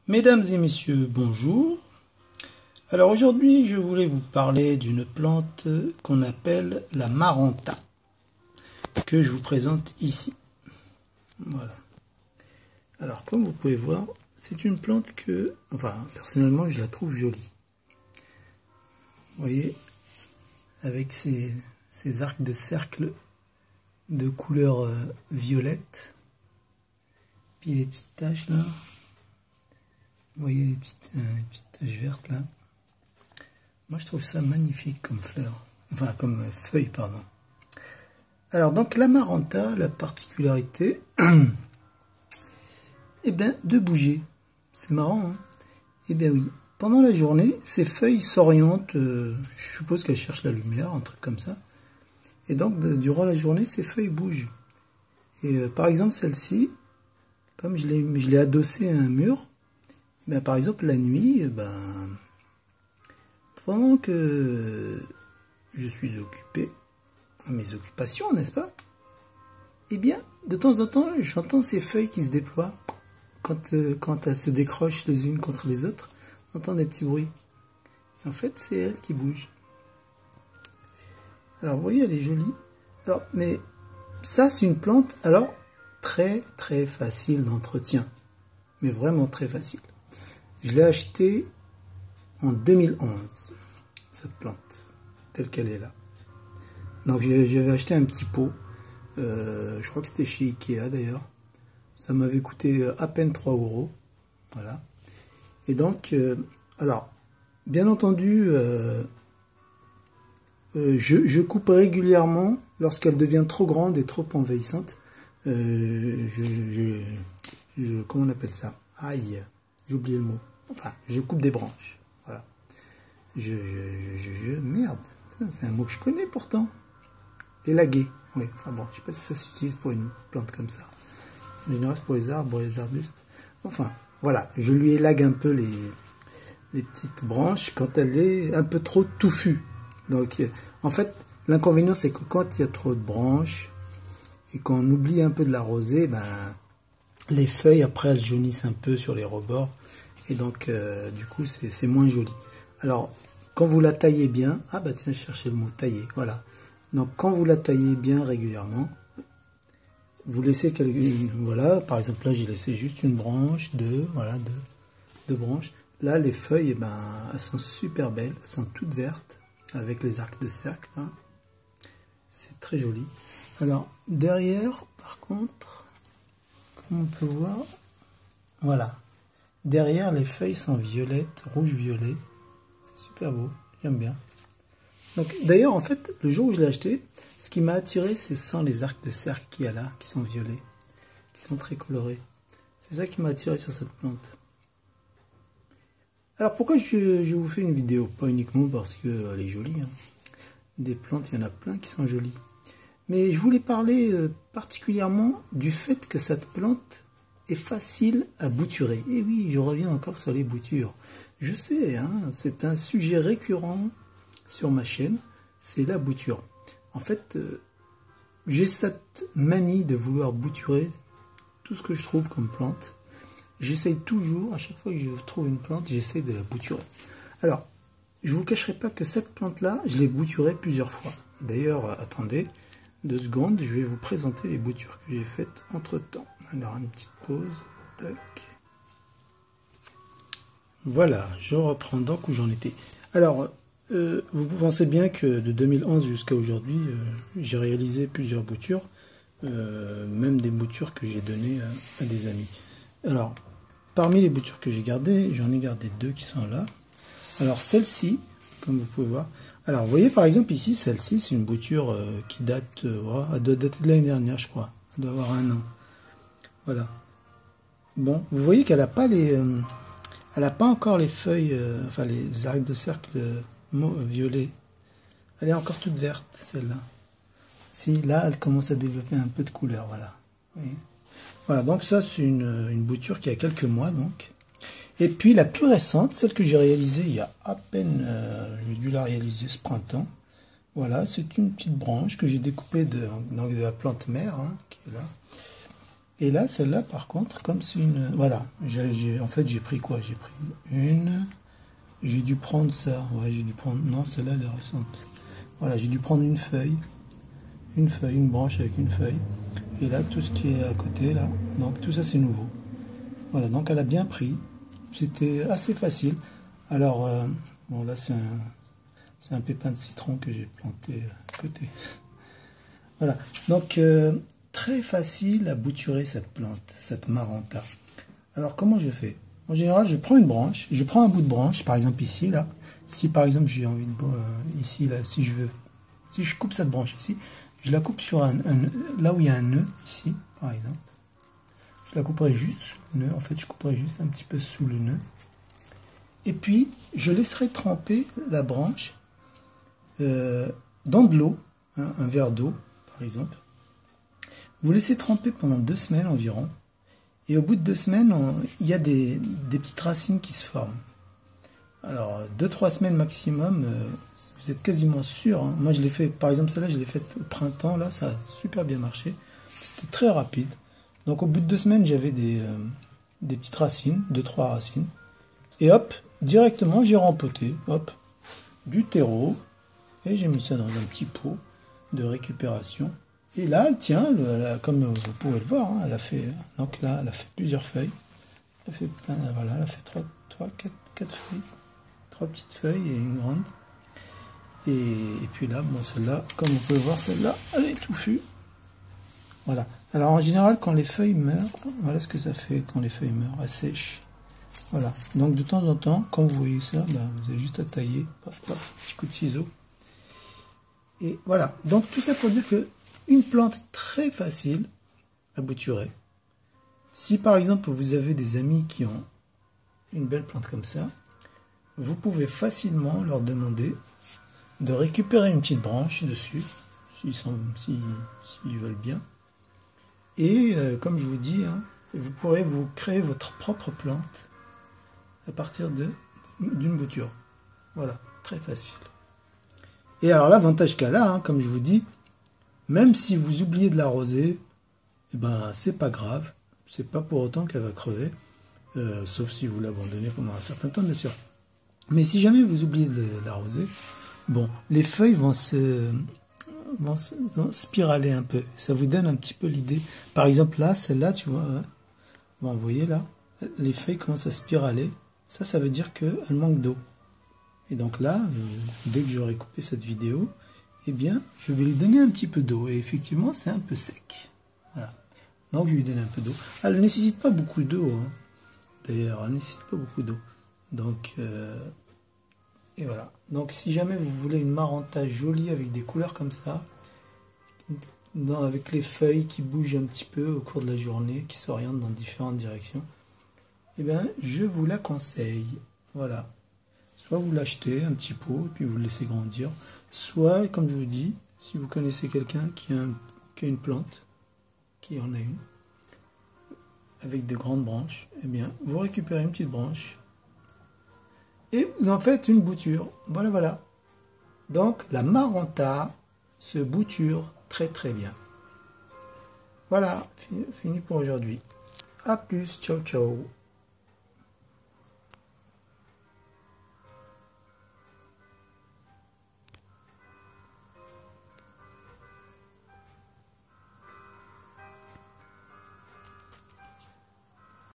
Mesdames et messieurs, bonjour. Alors aujourd'hui, je voulais vous parler d'une plante qu'on appelle la Maranta, que je vous présente ici. Voilà. Alors comme vous pouvez voir, c'est une plante que, personnellement, je la trouve jolie. Vous voyez, avec ces arcs de cercle de couleur violette, puis les petites taches là. Vous voyez les petites taches vertes là. Moi je trouve ça magnifique comme fleur. Enfin comme feuille, pardon. Alors donc la Maranta, la particularité, eh bien de bouger. C'est marrant, hein? Eh bien oui. Pendant la journée, ces feuilles s'orientent, je suppose qu'elles cherchent la lumière, un truc comme ça. Et donc durant la journée, ces feuilles bougent. Et par exemple celle-ci, comme je l'ai adossée à un mur, ben, par exemple, la nuit, pendant que je suis occupé à mes occupations, n'est-ce pas? Eh bien, de temps en temps, j'entends ces feuilles qui se déploient. Quand elles se décrochent les unes contre les autres, on entend des petits bruits. Et en fait, c'est elles qui bougent. Alors, vous voyez, elle est jolie. Alors, mais ça, c'est une plante, alors, très, très facile d'entretien. Mais vraiment très facile. Je l'ai acheté en 2011, cette plante, telle qu'elle est là. Donc j'avais acheté un petit pot, je crois que c'était chez Ikea d'ailleurs. Ça m'avait coûté à peine 3 €. Voilà. Et donc, alors, bien entendu, je coupe régulièrement lorsqu'elle devient trop grande et trop envahissante. Comment on appelle ça? Aïe, j'ai oublié le mot. Enfin, je coupe des branches. Voilà. Merde. C'est un mot que je connais pourtant. Élaguer. Oui, enfin bon, je sais pas si ça s'utilise pour une plante comme ça. En général, c'est pour les arbres et les arbustes. Enfin, voilà. Je lui élague un peu les petites branches quand elle est un peu trop touffue. Donc, en fait, l'inconvénient, c'est que quand il y a trop de branches et qu'on oublie un peu de l'arroser, les feuilles, après, elles jaunissent un peu sur les rebords. Et donc, du coup, c'est moins joli. Alors, quand vous la taillez bien... Ah bah tiens, je cherchais le mot tailler, voilà. Donc, quand vous la taillez bien régulièrement, vous laissez voilà, par exemple, là, j'ai laissé juste une branche, deux branches. Là, les feuilles, elles sont super belles, elles sont toutes vertes, avec les arcs de cercle. Hein. C'est très joli. Alors, derrière, par contre, comme on peut voir, voilà. Derrière, les feuilles sont violettes, rouge-violet. C'est super beau, j'aime bien. Donc, d'ailleurs, en fait, le jour où je l'ai acheté, ce qui m'a attiré, ce sont les arcs de cercle qu'il y a là, qui sont violets, qui sont très colorés. C'est ça qui m'a attiré sur cette plante. Alors, pourquoi je vous fais une vidéo? Pas uniquement parce qu'elle est jolie. Hein. Des plantes, il y en a plein qui sont jolies. Mais je voulais parler particulièrement du fait que cette plante est facile à bouturer. Et oui, je reviens encore sur les boutures. Je sais, hein, c'est un sujet récurrent sur ma chaîne, c'est la bouture. En fait, j'ai cette manie de vouloir bouturer tout ce que je trouve comme plante. J'essaye toujours, à chaque fois que je trouve une plante, j'essaye de la bouturer. Alors, je ne vous cacherai pas que cette plante-là, je l'ai bouturée plusieurs fois. D'ailleurs, attendez 2 secondes, je vais vous présenter les boutures que j'ai faites entre temps. Alors, une petite pause. Tac. Voilà, je reprends donc où j'en étais. Alors, vous pensez bien que de 2011 jusqu'à aujourd'hui, j'ai réalisé plusieurs boutures, même des boutures que j'ai données à des amis. Alors, parmi les boutures que j'ai gardées, j'en ai gardé 2 qui sont là. Alors, celle-ci, comme vous pouvez voir, alors, vous voyez par exemple ici, celle-ci, c'est une bouture qui date, elle doit dater de l'année dernière, je crois. Elle doit avoir 1 an. Voilà. Bon, vous voyez qu'elle n'a pas elle n'a pas encore les feuilles, les arcs de cercle violets. Elle est encore toute verte, celle-là. Si, là, elle commence à développer un peu de couleur, voilà. Oui. Voilà, donc ça, c'est une bouture qui a quelques mois, donc. Et puis la plus récente, celle que j'ai réalisée il y a à peine, j'ai dû la réaliser ce printemps. Voilà, c'est une petite branche que j'ai découpée de la plante mère, hein, qui est là. Et là, celle-là, par contre, comme c'est une... Voilà, en fait, j'ai pris quoi? J'ai pris une... J'ai dû prendre ça. Ouais, j'ai dû prendre... Non, celle-là, elle est récente. Voilà, j'ai dû prendre une feuille, une branche avec une feuille. Et là, tout ce qui est à côté, là, donc tout ça, c'est nouveau. Voilà, donc elle a bien pris. C'était assez facile. Alors, bon, là, c'est un pépin de citron que j'ai planté à côté. Voilà, donc très facile à bouturer cette plante, cette maranta. Alors, comment je fais? En général, je prends une branche, je prends un bout de branche, par exemple ici, là. Si par exemple j'ai envie de... ici, là, si je coupe cette branche ici, je la coupe sur là où il y a un nœud, ici, par exemple. Je la couperai juste sous le nœud, en fait, je couperai juste un petit peu sous le nœud. Et puis, je laisserai tremper la branche dans de l'eau, hein, un verre d'eau, par exemple. Vous laissez tremper pendant 2 semaines environ. Et au bout de 2 semaines, il y a des petites racines qui se forment. Alors, 2-3 semaines maximum, vous êtes quasiment sûr. Hein. Moi, je l'ai fait, par exemple, celle-là, je l'ai faite au printemps. Là, ça a super bien marché. C'était très rapide. Donc, au bout de 2 semaines, j'avais des petites racines, 2-3 racines. Et hop, directement, j'ai rempoté, hop, du terreau. Et j'ai mis ça dans un petit pot de récupération. Et là, elle tient, comme vous pouvez le voir, hein, elle a fait, donc là, elle a fait plusieurs feuilles. Elle a fait plein, voilà, elle a fait 4 feuilles. 3 petites feuilles et une grande. Et puis là, bon, celle-là, comme vous pouvez voir, celle-là, elle est touffue. Voilà. Alors, en général, quand les feuilles meurent, voilà ce que ça fait quand les feuilles meurent, elles sèchent. Voilà. Donc, de temps en temps, quand vous voyez ça, ben, vous avez juste à tailler, paf, paf, petit coup de ciseau. Et voilà. Donc, tout ça pour dire que une plante très facile à bouturer. Si, par exemple, vous avez des amis qui ont une belle plante comme ça, vous pouvez facilement leur demander de récupérer une petite branche dessus, s'ils veulent bien. Et comme je vous dis, hein, vous pourrez vous créer votre propre plante à partir d'une bouture. Voilà, très facile. Et alors l'avantage qu'elle a, hein, comme je vous dis, même si vous oubliez de l'arroser, eh ben, c'est pas grave, c'est pas pour autant qu'elle va crever, sauf si vous l'abandonnez pendant un certain temps, bien sûr. Mais si jamais vous oubliez de l'arroser, bon, les feuilles vont spiraler un peu. Ça vous donne un petit peu l'idée. Par exemple, là, celle-là, tu vois, hein, bon, vous voyez là, les feuilles commencent à spiraler. Ça veut dire qu'elles manquent d'eau. Et donc là, dès que j'aurai coupé cette vidéo, eh bien, je vais lui donner un petit peu d'eau. Et effectivement, c'est un peu sec. Voilà. Donc, je lui donne un peu d'eau. Elle ne nécessite pas beaucoup d'eau. Hein. D'ailleurs, elle ne nécessite pas beaucoup d'eau. Donc, et voilà. Donc, si jamais vous voulez une maranta jolie avec des couleurs comme ça, avec les feuilles qui bougent un petit peu au cours de la journée, qui s'orientent dans différentes directions, eh bien, je vous la conseille. Voilà. Soit vous l'achetez, un petit pot, et puis vous le laissez grandir. Soit, comme je vous dis, si vous connaissez quelqu'un qui a une plante, qui en a une, avec de grandes branches, eh bien, vous récupérez une petite branche, et vous en faites une bouture. Voilà, voilà. Donc, la maranta se bouture très très bien. Voilà, fini pour aujourd'hui. A plus, ciao ciao.